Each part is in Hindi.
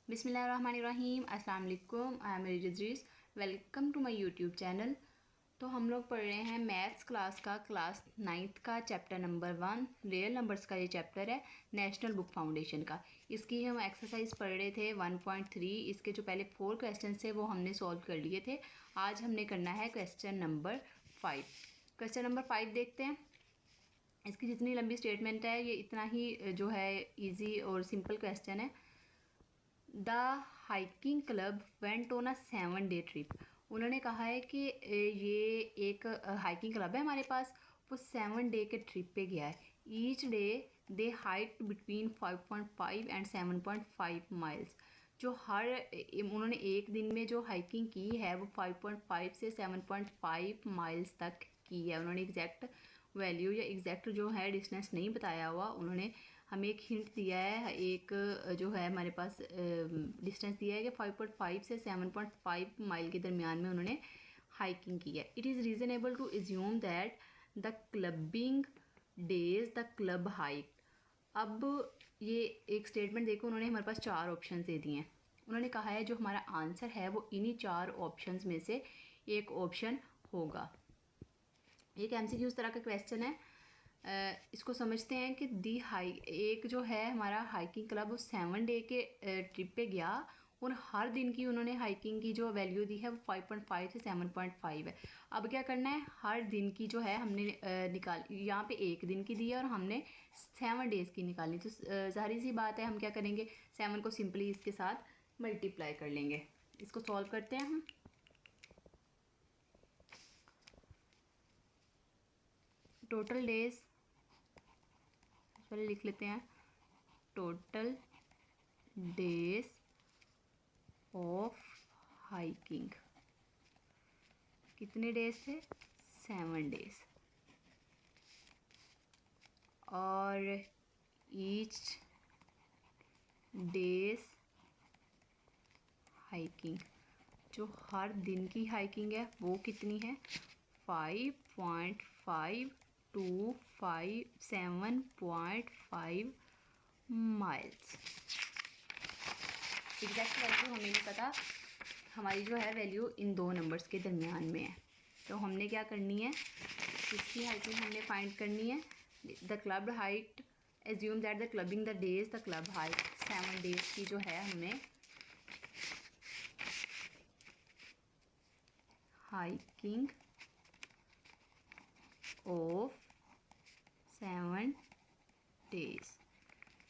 बिस्मिल्लाहिर्रहमानिर्रहीम। अस्सलाम वालेकुम। आई एम रिजरीस। Welcome to my YouTube channel. तो हम लोग पढ़ रहे हैं मैथ्स क्लास 9th का चैप्टर नंबर 1 रियल नंबर्स का। ये चैप्टर है नेशनल बुक फाउंडेशन का। इसकी हम एक्सरसाइज पढ़ रहे थे 1.3। इसके जो पहले 4 क्वेश्चन थे वो हमने सॉल्व कर लिए थे। आज हमने करना है क्वेश्चन नंबर 5। क्वेश्चन नंबर 5 देखते हैं। इसकी जितनी लंबी स्टेटमेंट है ये इतना ही जो है ईजी और सिंपल क्वेश्चन है। The hiking club went on a 7-day trip. उन्होंने कहा है कि ये एक हाइकिंग क्लब है हमारे पास, वो 7 डे के ट्रिप पे गया है। Each day they hike between 5.5 and 7.5 miles. जो हर उन्होंने एक दिन में जो हाइकिंग की है वो 5.5 से 7.5 माइल्स तक की है। उन्होंने एग्जैक्ट वैल्यू या एग्जैक्ट जो है डिस्टेंस नहीं बताया हुआ। उन्होंने हमें एक हिंट दिया है, एक जो है हमारे पास डिस्टेंस दिया है कि 5.5 से 7.5 माइल के दरमियान में उन्होंने हाइकिंग की है। It is reasonable to assume that the clubbing days the club hike. अब ये एक स्टेटमेंट देखो, उन्होंने हमारे पास 4 ऑप्शन दे दिए हैं। उन्होंने कहा है जो हमारा आंसर है वो इन्हीं 4 ऑप्शंस में से एक ऑप्शन होगा। एक MCQ उस तरह का क्वेश्चन है। इसको समझते हैं कि एक जो है हमारा हाइकिंग क्लब वो 7 डे के ट्रिप पे गया और हर दिन की उन्होंने हाइकिंग की जो वैल्यू दी है वो 5.5 से 7.5 है। अब क्या करना है, हर दिन की जो है हमने यहाँ पे एक दिन की दी है और हमने 7 डेज़ की निकाली। तो ज़ाहिर सी बात है हम क्या करेंगे, 7 को सिंपली इसके साथ मल्टीप्लाई कर लेंगे। इसको सॉल्व करते हैं हम। टोटल डेज पहले लिख लेते हैं। टोटल डेज ऑफ हाइकिंग कितने डेज थे, 7 डेज। और ईच डेज हाइकिंग, जो हर दिन की हाइकिंग है वो कितनी है, 5.5 to 7.5 माइल्स। एग्जैक्ट वैल्यू हमें नहीं पता, हमारी जो है वैल्यू इन 2 नंबर्स के दरमियान में है। तो हमने क्या करनी है, इसकी हाइकिंग हमने फाइंड करनी है। The club height, assume that the clubbing the days the club height, 7 days की जो है हमने हाइकिंग ऑफ 7 डेज,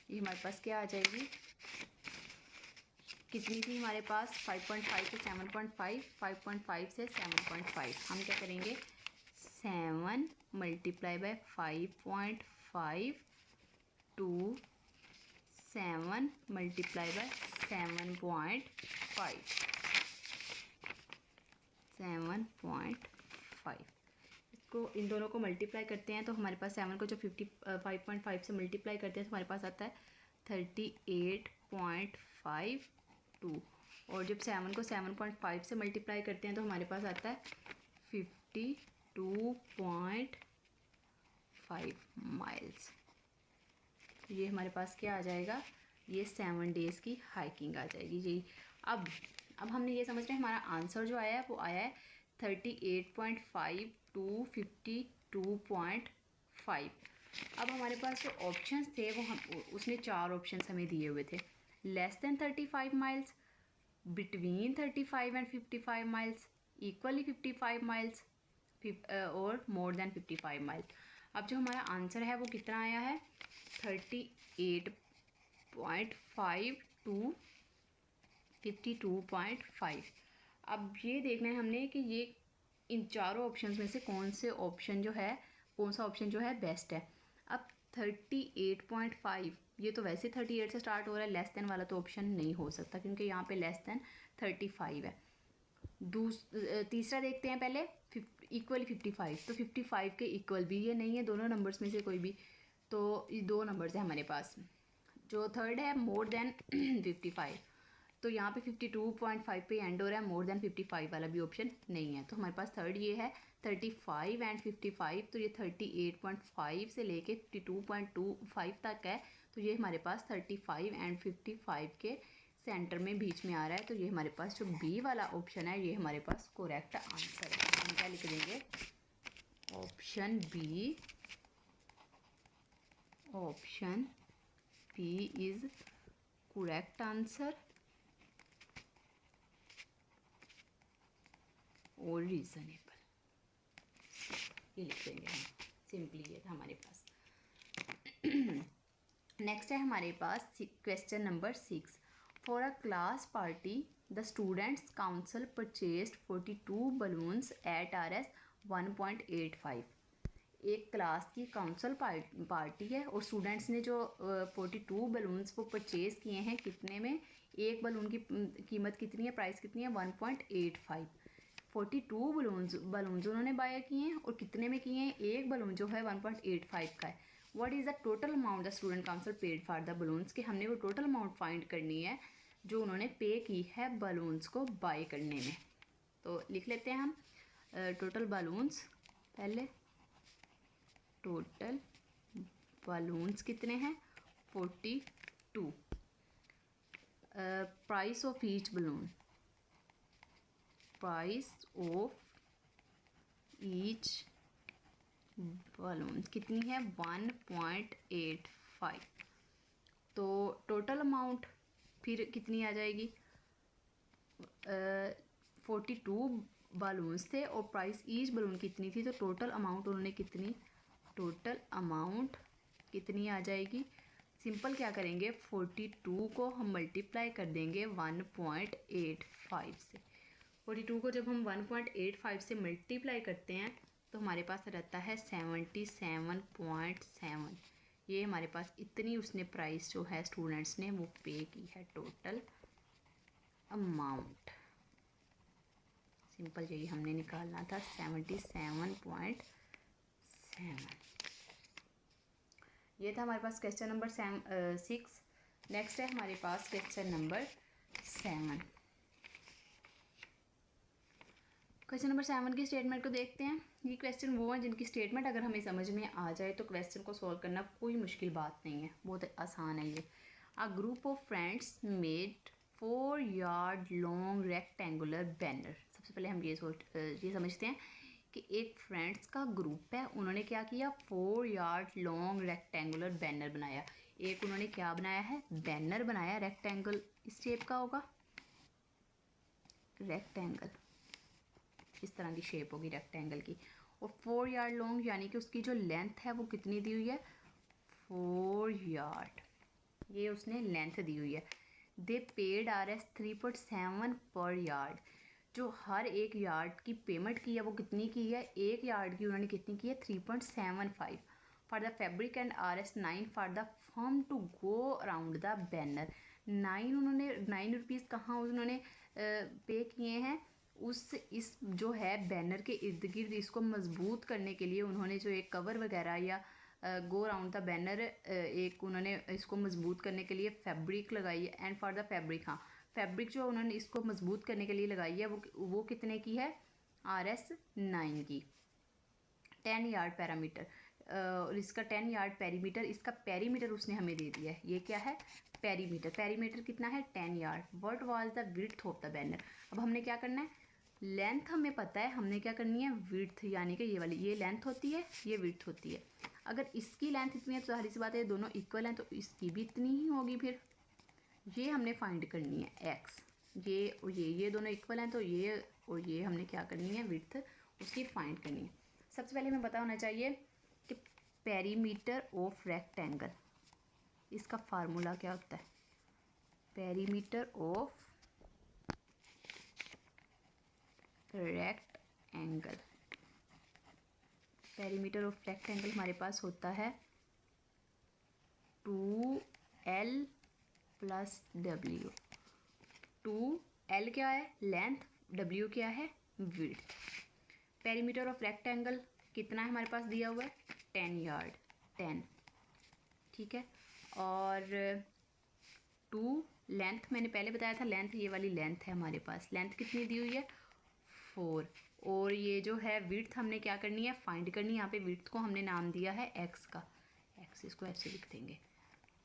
ये हमारे पास क्या आ जाएगी, कितनी थी हमारे पास, 5.5 से 7.5, 5.5 से 7.5। हम क्या करेंगे, 7 multiply by 5.5 to 7 multiply by 7.5, 7.5। इसको इन दोनों को मल्टीप्लाई करते हैं तो हमारे पास 7 को जो 5.5 से मल्टीप्लाई करते हैं तो हमारे पास आता है 38.52। और जब 7 को 7.5 से मल्टीप्लाई करते हैं तो हमारे पास आता है 52.5 माइल्स। ये हमारे पास क्या आ जाएगा, ये 7 डेज़ की हाइकिंग आ जाएगी जी। अब हमने ये समझ रहे हैं हमारा आंसर जो आया है वो आया है 38.5 to 52.5। अब हमारे पास जो ऑप्शंस थे वो उसने 4 ऑप्शंस हमें दिए हुए थे। Less than 35 miles, between 35 and 55 miles, equally 55 miles और मोर देन 55 माइल्स। अब जो हमारा आंसर है वो कितना आया है, 38.5 टू 52.5। अब ये देखना है हमने कि ये इन चारों ऑप्शन में से कौन सा ऑप्शन जो है बेस्ट है। अब 38.5, ये तो वैसे 38 से स्टार्ट हो रहा है, लेस देन वाला तो ऑप्शन नहीं हो सकता क्योंकि यहाँ पे लेस देन 35 है। तीसरा देखते हैं पहले, इक्वली 55, तो 55 के इक्वल भी ये नहीं है दोनों नंबर्स में से कोई भी, तो ये 2 नंबर्स है हमारे पास। जो थर्ड है मोर देन 55, तो यहाँ पे 52.5 पे एंड हो रहा है, मोर देन 55 वाला भी ऑप्शन नहीं है। तो हमारे पास थर्ड ये है 35 एंड 55, तो ये 38.5 से लेके 52.25 तक है। तो ये हमारे पास 35 एंड 55 के सेंटर में बीच में आ रहा है, तो ये हमारे पास जो बी वाला ऑप्शन है ये हमारे पास करेक्ट आंसर है। हम क्या लिख देंगे, option B is correct answer और रीज़नेबल, ये लिख देंगे हम सिंपली। ये था हमारे पास। नेक्स्ट है हमारे पास question number 6। For a class party the students council purchased 42 balloons at RS 1.85। एक क्लास की काउंसिल पार्टी है और स्टूडेंट्स ने जो 42 बलून्स वो परचेज़ किए हैं, कितने में, एक बलून की कीमत कितनी है, प्राइस कितनी है, 1.85। 42 बलून्स उन्होंने बाय किए हैं और कितने में किए हैं, एक बलून जो है 1.85 का है। What is the total amount the student council paid for the balloons, कि हमने वो टोटल अमाउंट फाइंड करनी है जो उन्होंने पे की है बलून्स को बाय करने में। तो लिख लेते हैं हम टोटल बलून्स। पहले टोटल बलून्स कितने हैं, 42। Price of each balloon, price of each balloon कितनी है, 1.85। तो टोटल अमाउंट फिर कितनी आ जाएगी, 42 बलून्स थे और प्राइस ईच बलून कितनी थी, तो टोटल अमाउंट उन्होंने कितनी आ जाएगी। सिंपल क्या करेंगे, 42 को हम मल्टीप्लाई कर देंगे 1.85 से। 42 को जब हम 1.85 से मल्टीप्लाई करते हैं तो हमारे पास रहता है 77.7। ये हमारे पास इतनी उसने प्राइस जो है स्टूडेंट्स ने वो पे की है, टोटल अमाउंट। सिंपल यही हमने निकालना था, 77.7। ये था हमारे पास क्वेश्चन नंबर 6। नेक्स्ट है हमारे पास क्वेश्चन नंबर 7। क्वेश्चन नंबर 7 की स्टेटमेंट को देखते हैं। ये क्वेश्चन वो हैं जिनकी स्टेटमेंट अगर हमें समझ में आ जाए तो क्वेश्चन को सॉल्व करना कोई मुश्किल बात नहीं है, बहुत आसान है ये। A group of friends made 4 yard long rectangular banner. सबसे पहले हम ये समझते हैं कि एक फ्रेंड्स का ग्रुप है, उन्होंने क्या किया, 4 यार्ड लॉन्ग रेक्टेंगुलर बैनर बनाया। एक उन्होंने क्या बनाया है, बैनर बनाया, रेक्टेंगल इस शेप का होगा, रेक्टेंगल इस तरह की शेप होगी रेक्टेंगल की, और 4 यार्ड लॉन्ग यानी कि उसकी जो लेंथ है वो कितनी दी हुई है, 4 यार्ड, ये उसने लेंथ दी हुई है। दे पेड RS 3.7 पर यार्ड, जो हर एक यार्ड की पेमेंट की है वो कितनी की है, एक यार्ड की उन्होंने कितनी की है, 3.75। For the fabric and RS 9 for the firm to go around the banner. 9 rupees कहाँ उन्होंने पे किए हैं, इस जो है बैनर के इर्द गिर्द इसको मजबूत करने के लिए उन्होंने जो एक कवर वगैरह या गो अराउंड द बैनर, एक उन्होंने इसको मजबूत करने के लिए फैब्रिक लगाई है। एंड फॉर द फैब्रिक, हाँ फैब्रिक जो उन्होंने इसको मजबूत करने के लिए लगाई है वो कितने की है, RS 9 की। 10 यार्ड पैरामीटर, और इसका 10 यार्ड पेरीमीटर, इसका पेरीमीटर उसने हमें दे दिया है, ये क्या है, पेरीमीटर कितना है, 10 yard. What was the width of the banner. अब हमने क्या करना है, लेंथ हमें पता है, हमने क्या करनी है, विड्थ यानी कि ये वाली, ये लेंथ होती है, ये विड्थ होती है। अगर इसकी लेंथ इतनी है तो जाहिर सी बात है ये दोनों इक्वल हैं, तो इसकी भी इतनी ही होगी। फिर ये हमने फाइंड करनी है x, ये और ये दोनों इक्वल हैं, तो ये और ये हमने क्या करनी है, विड्थ उसकी फाइंड करनी है। सबसे पहले हमें पता होना चाहिए कि पेरीमीटर ऑफ रेक्टेंगल, इसका फार्मूला क्या होता है, perimeter of rectangle. Perimeter of rectangle हमारे पास होता है 2L प्लस W। 2L क्या है, लेंथ, W क्या है, विड्थ। पेरीमीटर ऑफ रेक्टेंगल कितना है हमारे पास दिया हुआ है, 10 यार्ड, 10, ठीक है। और 2 लेंथ मैंने पहले बताया था, लेंथ ये वाली लेंथ है हमारे पास, लेंथ कितनी दी हुई है, 4। और ये जो है विड्थ हमने क्या करनी है, फाइंड करनी है। यहाँ पे विड्थ को हमने नाम दिया है x का, x इसको ऐसे लिख देंगे,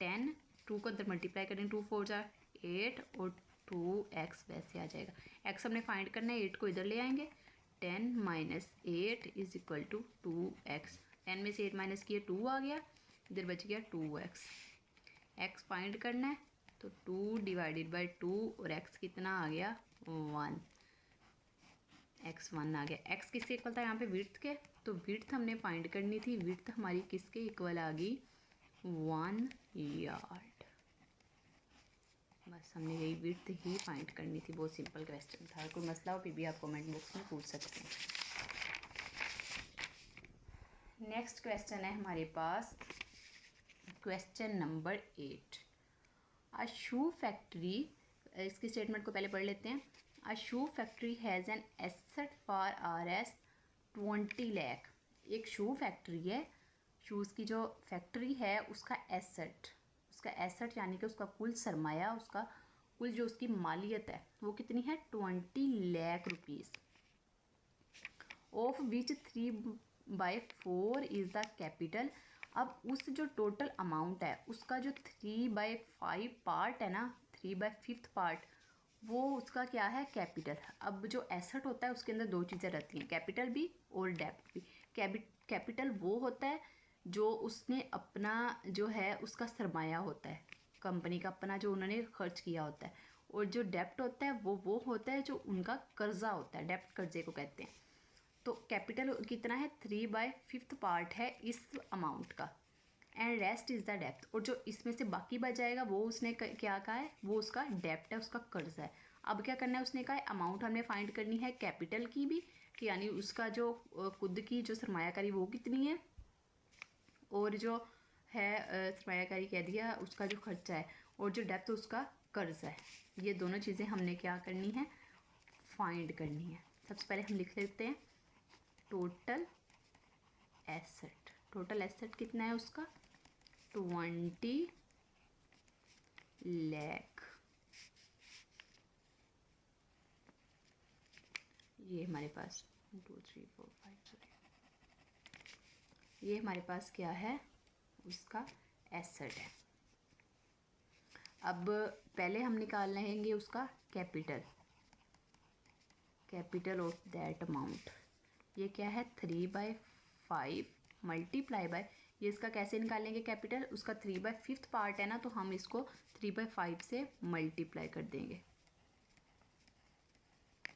10, 2 को अंदर मल्टीप्लाई करें, 2 4 जार 8 और 2x वैसे आ जाएगा। x हमने फाइंड करना है, 8 को इधर ले आएंगे, 10 minus 8 is equal to 2x। 10 में से 8 माइनस किया 2 आ गया, इधर बच गया 2x। x फाइंड करना है तो 2 डिवाइडेड बाई 2 और x कितना आ गया 1, x 1 आ गया। x किसके इक्वल था यहाँ पे विड्थ के, तो विड्थ हमने फाइंड करनी थी, विड्थ हमारी किसके इक्वल आ गई 1 यार्ड। बस हमने यही विड्थ ही फाइंड करनी थी, बहुत सिंपल क्वेश्चन था। कोई मसला हो फिर भी आप कमेंट बॉक्स में पूछ सकते हैं। नेक्स्ट क्वेश्चन है हमारे पास question number 8। A shoe factory, इसकी स्टेटमेंट को पहले पढ़ लेते हैं। A shoe factory has an asset for Rs 20 lakh. एक शू फैक्ट्री है, शूज़ की जो फैक्ट्री है उसका एसेट यानी कि उसका कुल सरमाया, उसका कुल जो उसकी मालियत है वो कितनी है 20 lakh rupees. Of which 3/4 is the capital. अब उस जो टोटल अमाउंट है उसका जो 3/5 पार्ट है ना, 3/5 पार्ट, वो उसका क्या है कैपिटल। अब जो एसेट होता है उसके अंदर दो चीज़ें रहती हैं, कैपिटल भी और डेब्ट भी। कैपिटल वो होता है जो उसने अपना जो है उसका सरमाया होता है, कंपनी का अपना जो उन्होंने खर्च किया होता है। और जो डेब्ट होता है वो होता है जो उनका कर्जा होता है, डेब्ट कर्जे को कहते हैं। तो कैपिटल कितना है 3/5 पार्ट है इस अमाउंट का, and rest is the depth. और जो इसमें से बाकी बच जाएगा वो उसने क्या कहा है, वो उसका डेप्ट है, उसका कर्ज है। अब क्या करना है, उसने कहा है अमाउंट हमने फाइंड करनी है कैपिटल की भी, कि यानी उसका जो खुद की जो सरमायाकारी वो कितनी है, और जो है सरमायाकारी कह दिया उसका जो खर्चा है, और जो डेप्थ उसका कर्ज है। ये दोनों चीज़ें हमने क्या करनी है फाइंड करनी है। सबसे पहले हम लिख लेते हैं टोटल एसेट। टोटल एसेट कितना है उसका 20 लाख। ये हमारे पास 2 3 4 5 ये हमारे पास क्या है उसका एसेट है। अब पहले हम निकाल लेंगे उसका कैपिटल ऑफ दैट अमाउंट। ये क्या है 3/5 मल्टीप्लाई बाय, ये इसका कैसे निकालेंगे कैपिटल, उसका 3/5 पार्ट है ना, तो हम इसको 3/5 से मल्टीप्लाई कर देंगे।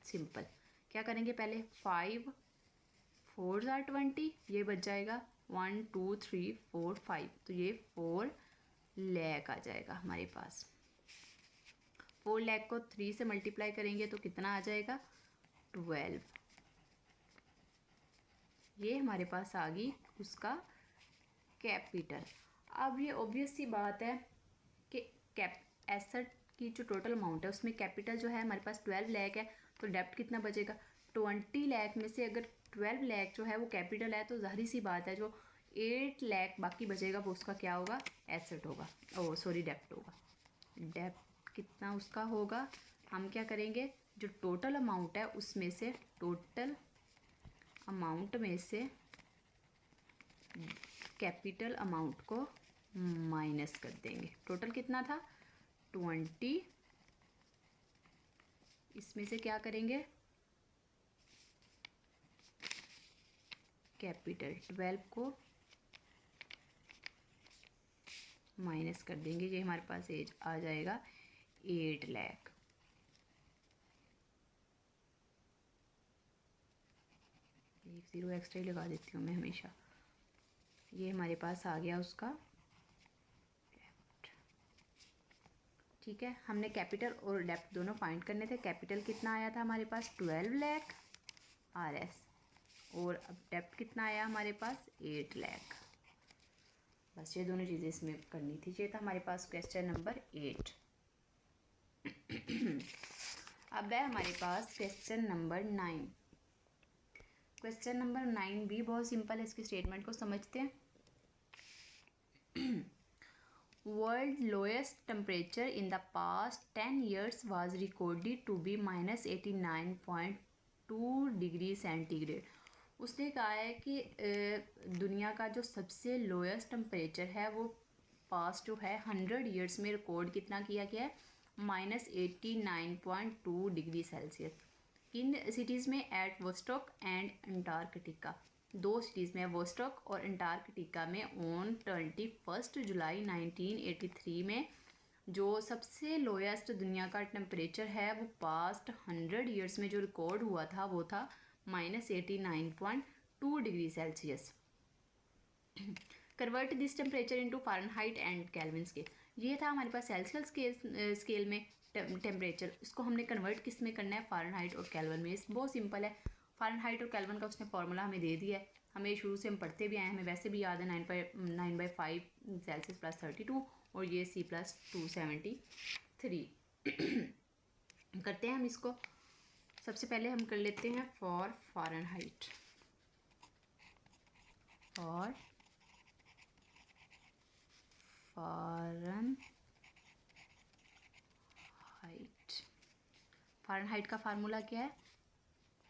सिंपल। क्या करेंगे पहले 5 4 ज़ार 20, ये बच जाएगा 1 2 3 4 5, तो ये 4 लाख आ जाएगा हमारे पास। 4 लाख को 3 से मल्टीप्लाई करेंगे तो कितना आ जाएगा 12। ये हमारे पास आ गई उसका कैपिटल। अब ये ऑब्वियस सी बात है कि एसेट की जो टोटल अमाउंट है उसमें कैपिटल जो है हमारे पास 12 लाख है, तो डेब्ट कितना बचेगा 20 लाख में से अगर 12 लाख जो है वो कैपिटल है, तो जाहिर सी बात है जो 8 लाख बाकी बचेगा वो उसका क्या होगा एसेट होगा, ओ सॉरी डेब्ट होगा। डेब्ट कितना उसका होगा, हम क्या करेंगे जो टोटल अमाउंट है उसमें से, टोटल अमाउंट में से कैपिटल अमाउंट को माइनस कर देंगे। टोटल कितना था 20, इसमें से क्या करेंगे कैपिटल 12 को माइनस कर देंगे। ये हमारे पास एज आ जाएगा 8 लाख। एक ज़ीरो एक्स्ट्रा ही लगा देती हूँ मैं हमेशा। ये हमारे पास आ गया उसका डेप्ट। ठीक है, हमने कैपिटल और डेप्ट दोनों फाइंड करने थे। कैपिटल कितना आया था हमारे पास 12 लाख RS, और अब डेप्ट कितना आया हमारे पास 8 लाख। बस ये दोनों चीज़ें इसमें करनी थी। ये था हमारे पास क्वेश्चन नंबर 8। अब है हमारे पास क्वेश्चन नंबर 9। क्वेश्चन नंबर 9 भी बहुत सिंपल है, इसकी स्टेटमेंट को समझते हैं। World lowest temperature in the past 10 years was recorded to be -89.2 degree centigrade. उसने कहा है कि दुनिया का जो सबसे लोएस्ट टेम्परेचर है वो पास्ट जो है 100 years में रिकॉर्ड कितना किया गया है -89.2 डिग्री सेल्सियस। इन सिटीज़ में at Vostok and Antarctica, 2 cities में वोस्टॉक और अंटार्कटिका में ऑन 21 जुलाई 1983 में जो सबसे लोएस्ट दुनिया का टेम्परेचर है वो पास्ट 100 ईयर्स में जो रिकॉर्ड हुआ था वो था -89.2 degree Celsius. Convert this temperature into Fahrenheit and kelvin scale. ये था हमारे पास सेल्सियस स्केल में टेम्परेचर, इसको हमने कन्वर्ट किस में करना है, फ़ारेनहाइट और केल्विन में। इस बहुत सिंपल है, फ़ारेनहाइट और केल्विन का उसने फार्मूला हमें दे दिया है, हमें शुरू से हम पढ़ते भी आए हैं, हमें वैसे भी याद है 9/5 सेल्सियस प्लस 32 और ये C प्लस 273। करते हैं हम इसको। सबसे पहले हम कर लेते हैं फॉर फ़ारेनहाइट, और फ़ारेनहाइट का फार्मूला क्या है,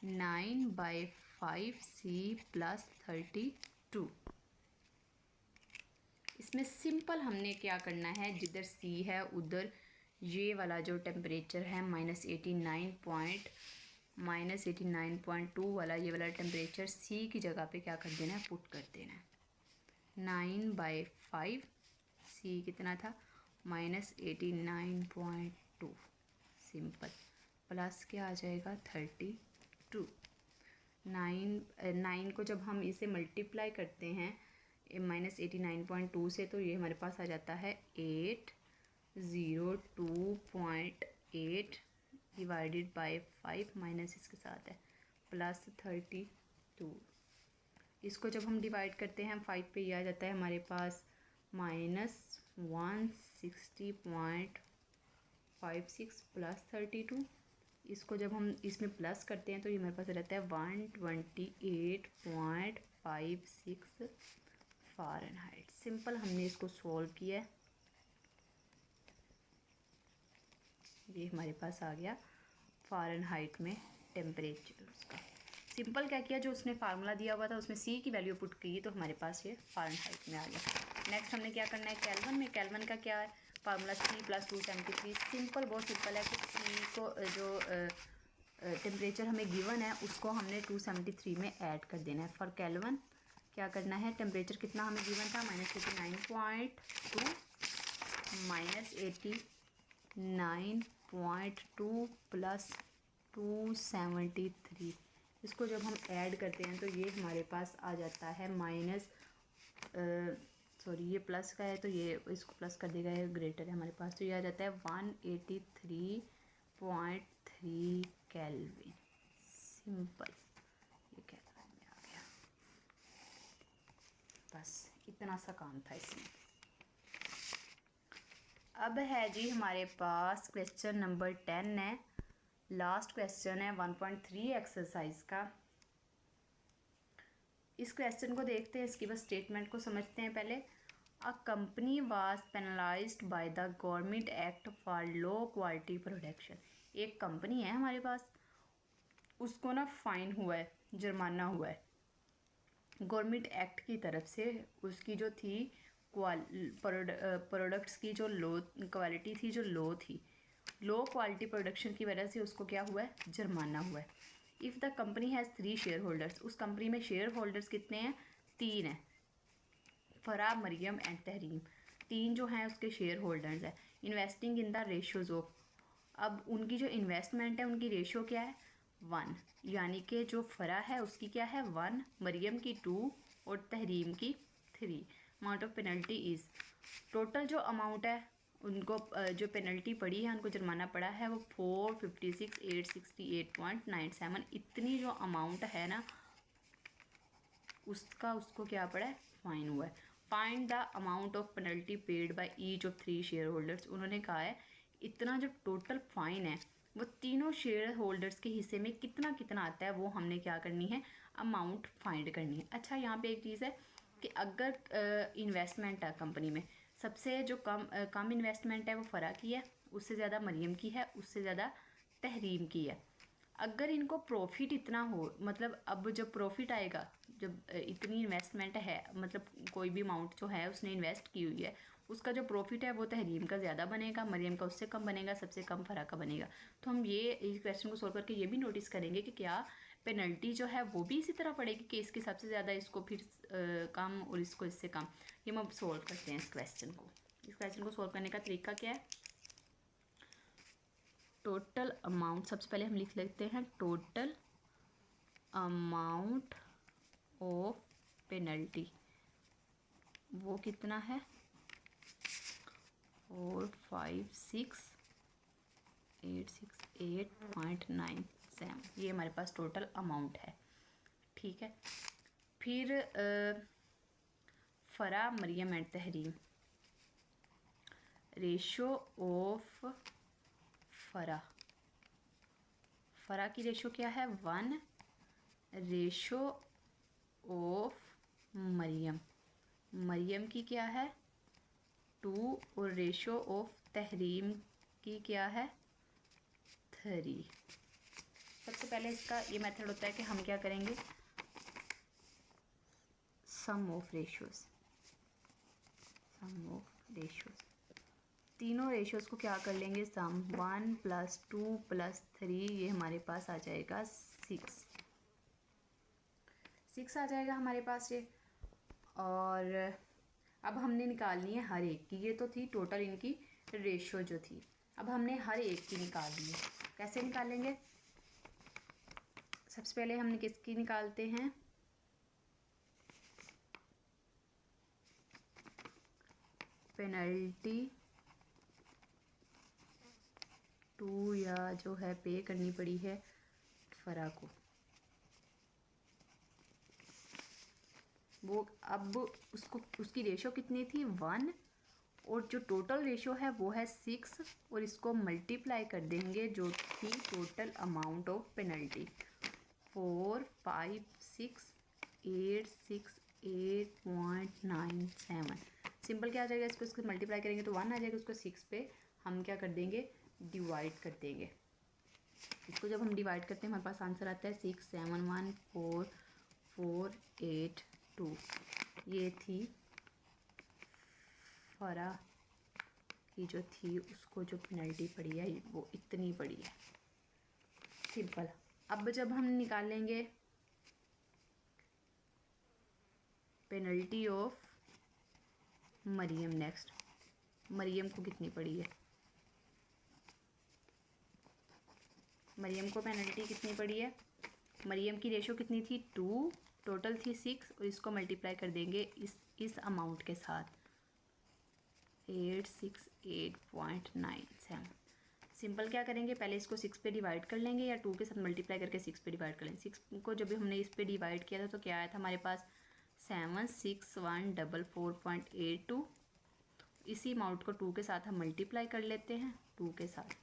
9/5 C प्लस 32। इसमें सिंपल हमने क्या करना है, जिधर C है उधर ये वाला जो टेम्परेचर है -89.2 वाला, ये वाला टेम्परेचर C की जगह पे क्या कर देना है, पुट कर देना है। 9/5 C कितना था, -89.2 सिंपल, प्लस क्या आ जाएगा 32। 9 को जब हम इसे मल्टीप्लाई करते हैं -89.2 से, तो ये हमारे पास आ जाता है 802.8 डिवाइडेड बाय 5 माइनस इसके साथ है प्लस 32। इसको जब हम डिवाइड करते हैं 5 पे, ये आ जाता है हमारे पास -160.56 प्लस 32। इसको जब हम इसमें प्लस करते हैं तो ये हमारे पास रहता है 128.56 फ़ारेनहाइट। सिंपल हमने इसको सॉल्व किया है, ये हमारे पास आ गया फ़ारेनहाइट में टेम्परेचर उसका। सिंपल क्या किया, जो उसने फार्मूला दिया हुआ था उसमें C की वैल्यू पुट की तो हमारे पास ये फ़ारेनहाइट में आ गया। नेक्स्ट हमने क्या करना है केल्विन में। केल्विन का क्या है फार्मूला, C प्लस 273। सिंपल, बहुत सिंपल है कि C को जो टेम्परेचर हमें गिवन है उसको हमने 273 में ऐड कर देना है। फॉर केल्विन क्या करना है, टेम्परेचर कितना हमें गिवन था -89.2 -89.2 प्लस 273। इसको जब हम ऐड करते हैं तो ये हमारे पास आ जाता है ये प्लस का है तो ये इसको प्लस कर देगा, ये ग्रेटर है हमारे पास, तो ये आ जाता है 183.3 केल्विन। सिंपल, ये केल्विन में आ गया। बस इतना सा काम था इसमें। अब है जी हमारे पास क्वेश्चन नंबर 10 है, लास्ट क्वेश्चन है 1.3 एक्सरसाइज का। इस क्वेश्चन को देखते हैं, इसकी बस स्टेटमेंट को समझते हैं पहले। A company was penalised by the government act for low quality production. एक कंपनी है हमारे पास, उसको ना फाइन हुआ है, जुर्माना हुआ है गवर्नमेंट एक्ट की तरफ से। उसकी जो थी प्रोडक्ट्स की जो लो क्वालिटी थी, जो लो थी, लो क्वालिटी प्रोडक्शन की वजह से उसको क्या हुआ है, जुर्माना हुआ है। If the company has 3 share holders, उस कंपनी में शेयर होल्डर्स कितने हैं, 3 हैं, फ़रा, मरियम एंड तहरीम। 3 जो हैं उसके शेयर होल्डर्स हैं। Investing in the ratios of, अब उनकी जो इन्वेस्टमेंट है उनकी रेशो क्या है, 1, यानी कि जो फ़रा है उसकी क्या है 1, मरियम की 2 और तहरीम की 3। Amount of penalty is, total जो अमाउंट है उनको जो पेनल्टी पड़ी है, उनको जुर्माना पड़ा है वो 456,868.97। इतनी जो अमाउंट है ना उसका उसको क्या पड़ा है, फाइन हुआ है। Find the amount of penalty paid by each of 3 share holders. उन्होंने कहा है इतना जो टोटल फाइन है वो तीनों शेयर होल्डर्स के हिस्से में कितना कितना आता है, वो हमने क्या करनी है, अमाउंट फाइंड करनी है। अच्छा, यहाँ पे एक चीज़ है कि अगर इन्वेस्टमेंट है कंपनी में, सबसे जो कम इन्वेस्टमेंट है वो फ़रा की है, उससे ज़्यादा मरियम की है, उससे ज़्यादा तहरीम की है। अगर इनको प्रॉफिट इतना हो, मतलब अब जब प्रॉफिट आएगा, जब इतनी इन्वेस्टमेंट है, मतलब कोई भी अमाउंट जो है उसने इन्वेस्ट की हुई है, उसका जो प्रॉफिट है वो तहरीम का ज़्यादा बनेगा, मरियम का उससे कम बनेगा, सबसे कम फ़रा का बनेगा। तो हम ये इस क्वेश्चन को सोल्व करके ये भी नोटिस करेंगे कि क्या पेनल्टी जो है वो भी इसी तरह पड़ेगी कि इसके सबसे ज़्यादा इसको फिर कम और इसको इससे कम। ये हम अब सोल्व करते हैं इस क्वेश्चन को। इस क्वेश्चन को सोल्व करने का तरीका क्या है? टोटल अमाउंट, सबसे पहले हम लिख लेते हैं टोटल अमाउंट ऑफ पेनल्टी, वो कितना है 456868.97, ये हमारे पास टोटल अमाउंट है। ठीक है, फिर Farah, Maryam and Tahreem, ratio of Farah की रेशो क्या है 1, रेशो ऑफ मरियम की क्या है 2 और रेशो ऑफ तहरीम की क्या है 3। सबसे पहले इसका ये मेथड होता है कि हम क्या करेंगे, सम ऑफ रेशोज़, तीनों रेशोज़ को क्या कर लेंगे सम, 1 + 2 + 3, ये हमारे पास आ जाएगा 6 आ जाएगा हमारे पास ये। और अब हमने निकालनी है हर एक की, ये तो थी टोटल इनकी रेशो जो थी, अब हमने हर एक की निकालनी है। कैसे निकालेंगे? सबसे पहले हमने किसकी निकालते हैं, पेनल्टी टू, या जो है पे करनी पड़ी है फ़रा को, वो अब उसको उसकी रेशो कितनी थी 1, और जो टोटल रेशो है वो है 6, और इसको मल्टीप्लाई कर देंगे जो थी total amount of penalty 456868.97। Simple क्या आ जाएगा, इसको मल्टीप्लाई करेंगे तो 1 आ जाएगा, उसको 6 पे हम क्या कर देंगे डिवाइड कर देंगे। इसको जब हम डिवाइड करते हैं हमारे पास आंसर आता है 6714482। ये थी फ़रा की जो थी उसको जो पेनल्टी पड़ी है वो इतनी पड़ी है। सिंपल। अब जब हम निकालेंगे penalty of Mariam, next Mariam को कितनी पड़ी है, मरियम को पेनल्टी कितनी पड़ी है, मरियम की रेशो कितनी थी 2, टोटल थी 6, और इसको मल्टीप्लाई कर देंगे इस अमाउंट के साथ 868.97। सिंपल क्या करेंगे, पहले इसको 6 पे डिवाइड कर लेंगे या 2 के साथ मल्टीप्लाई करके 6 पे डिवाइड कर लेंगे। 6 को जब हमने इस पे डिवाइड किया था तो क्या आया था हमारे पास 76144.82। इसी अमाउंट को 2 के साथ हम मल्टीप्लाई कर लेते हैं 2 के साथ,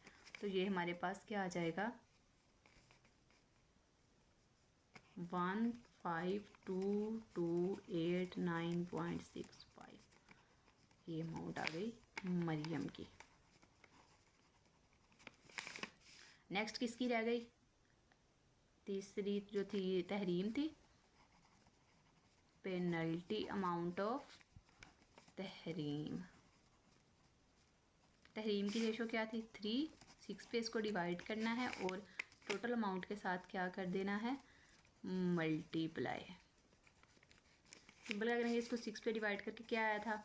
तो ये हमारे पास क्या आ जाएगा 152289.65। ये अमाउंट आ गई मरियम की। नेक्स्ट किसकी रह गई, तीसरी जो थी तहरीम थी, पेनल्टी अमाउंट ऑफ तहरीम की रेशो क्या थी 3, 6 पे इसको डिवाइड करना है और टोटल अमाउंट के साथ क्या कर देना है मल्टीप्लाई। सिंपल क्या करेंगे, इसको 6 पे डिवाइड करके क्या आया था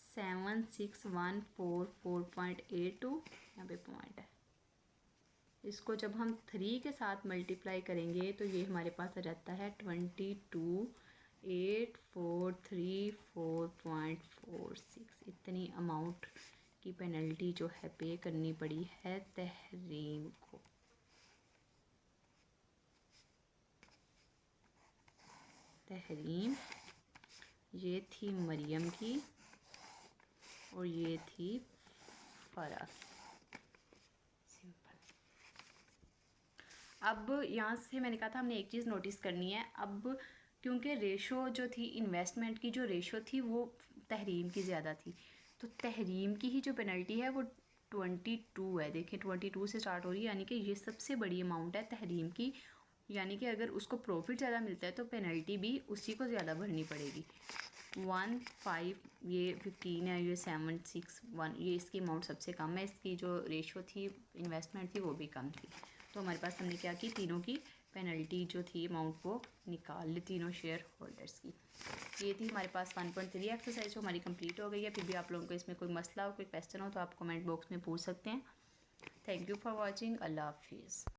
76144.82, यहाँ पे पॉइंट है। इसको जब हम 3 के साथ मल्टीप्लाई करेंगे तो ये हमारे पास आ जाता है 228434.46। इतनी अमाउंट की पेनल्टी जो है पे करनी पड़ी है तहरीम को। तहरीम, ये थी मरियम की और ये थी फ़रा। सिंपल। अब यहाँ से मैंने कहा था हमने एक चीज़ नोटिस करनी है, अब क्योंकि रेशो जो थी इन्वेस्टमेंट की जो रेशो थी वो तहरीम की ज़्यादा थी, तो तहरीम की ही जो पेनल्टी है वो 22 है। देखिए 22 से स्टार्ट हो रही है, यानी कि ये सबसे बड़ी अमाउंट है तहरीम की, यानी कि अगर उसको प्रॉफिट ज़्यादा मिलता है तो पेनल्टी भी उसी को ज़्यादा भरनी पड़ेगी। 15, ये 15 है, ये 761, ये इसकी अमाउंट सबसे कम है, इसकी जो रेशो थी इन्वेस्टमेंट थी वो भी कम थी। तो हमारे पास हमने क्या की, तीनों की पेनल्टी जो थी अमाउंट वो निकाल ली तीनों शेयर होल्डर्स की। ये थी हमारे पास 1.3 एक्सरसाइज जो हमारी कंप्लीट हो गई है। फिर भी आप लोगों को इसमें कोई मसला हो, कोई क्वेश्चन हो तो आप कमेंट बॉक्स में पूछ सकते हैं। Thank you for watching. अल्लाह हाफिज़।